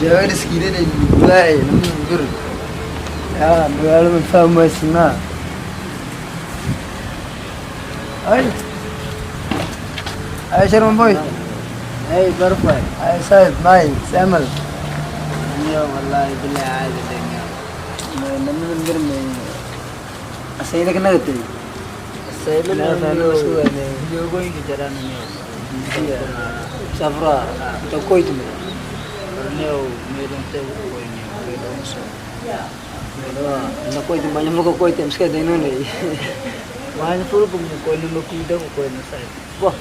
جوال سكينة البلاي من غير يا بقال من فهم ما يسمع أي شرم بوي أي برفع أي سايد ماي سامل اليوم والله بالله عادي الدنيا من غير من أسيلك نغتي السيل لا فعلا مسؤول يوغوين كجران اليوم سفرة تكويت من اليوم ميدون تبو كوين ميدون سو نكويت ما يملك كويت مش كده ينوني وين فروقهم كوين مكودا وكوين سايد wah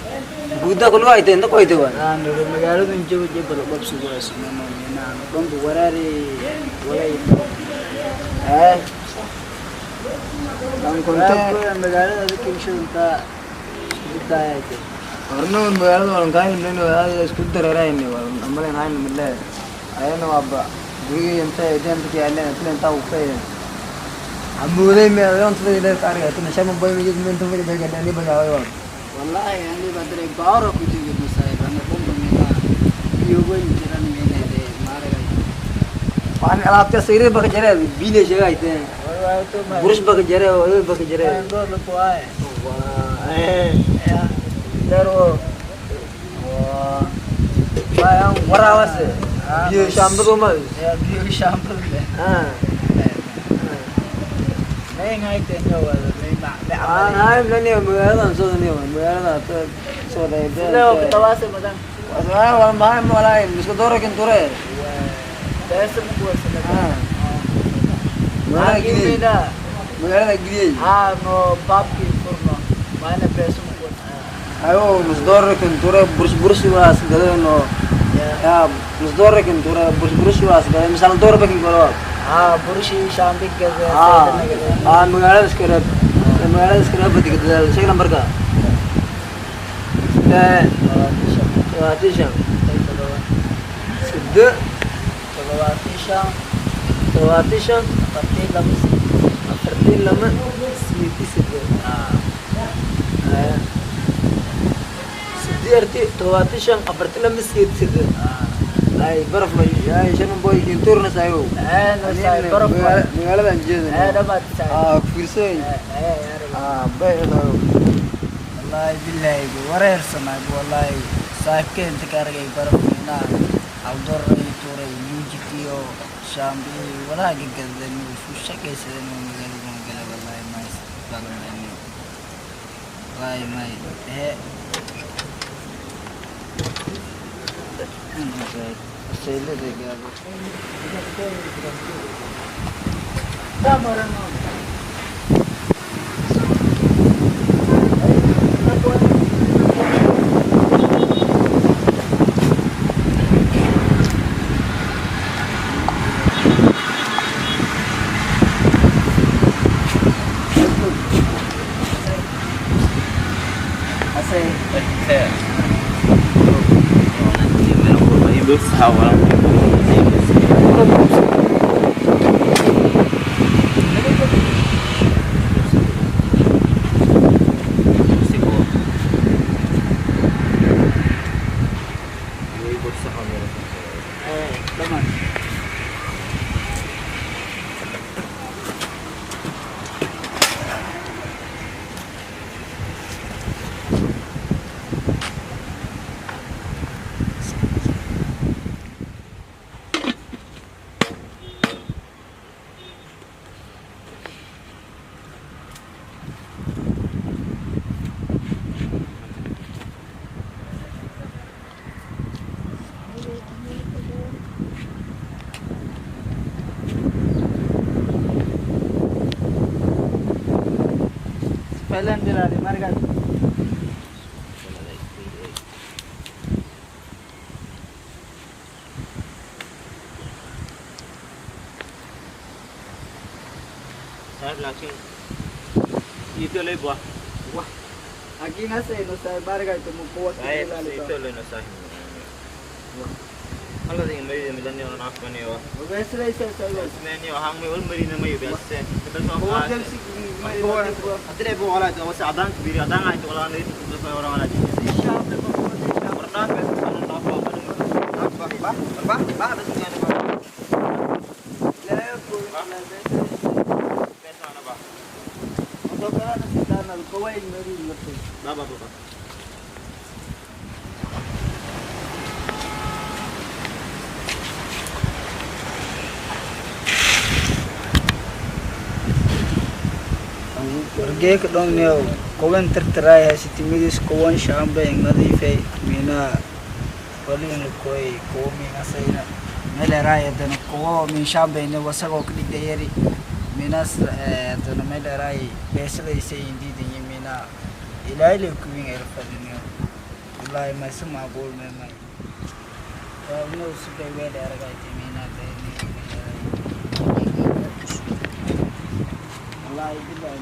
buda kalau itu ente kau itu kan anu negara tu jauh jauh berlokap sudah semua ni anu kamu warari warai kamu kontak negara tu kisah kita kita itu karena negara tu orang kaya ni ada skuter ada ini orang amalan lain mula ayah nama apa bui ente kian ente tahu kaya ambil ni orang tu dia karya tu nasihat membawa macam tu tu dia kerja ni baca والله يعني بدر بارو كتير جدا سايب أنا بوم بمينا يوغوين جران مينا ده مارا पानी अलापते सही बक जरे बीले जगह इतने बुरुष बक जरे वो बक जरे दो लोग आए वाह इधर वो वाह वरावस ये शाम को मल ये शाम को हाँ नहीं ngay tiền nhiều rồi नहीं bạn हाँ नहीं mưa là số nhiều mưa là số này leo cái tàu xe mà đang वाह वाह वाला इसको दो रखें तो रे पैसे में कुछ से हाँ mưa là gini हाँ no बाप की फॉर्म मैंने पैसे में कुछ ayo musdor reken tura burus was gado no ya musdor reken tura burus was gado misal dor bakin koro हाँ बुरुशी शाम भी कर रहे हैं हाँ मंगला स्क्रब बती के दल से नंबर का आतिशम सिद्ध आतिशम अफरती लम स्वीटी सिद्ध सिद्धि अर्थ तो आतिशम अफरती लम स्वीटी सिद्ध ay baraf ma ay shan boy ki turna sayo no sai baraf mengala banjir dapat sai firse bay no wallahi billahi warer sama wallahi sahib ke intikar gay baraf na outdoor ray tore mujikio shambi wala gigel ni fusha ke se no mengala wallahi mais bagan ni wallahi mai Sele de gaya Tamara no berusaha orang Thailand dia lah di mana kan? Saya langsung itu le buah. Wah, lagi nasi no saya barga itu mukuat. Saya itu le no saya. Kalau dengan meri dengan ni orang apa ni wah. Biasa lah saya. Sebenarnya orang meri meri nama you biasa. Kita semua. Ada ibu orang tu, masa adang biri adang itu orang ni, tu orang ada. Pernah biasa orang apa? bah bas ni ada bah. Laya po Ba? na Pesa na ba? Oto kaya na si Tanal, kawain na rin natin. Ba. Wargee ka dhong niyo, kawan terterai si timidis kawan shamba yang nadife mina paling koi komi ngasayna mele raya dan ko min shamba ne wasago kli deyeri minas dan mele rai besle se indi din mina ilaile kuwing erfadini wallahi mai sama gol mai mai no suke wele arga mina de ni wallahi billahi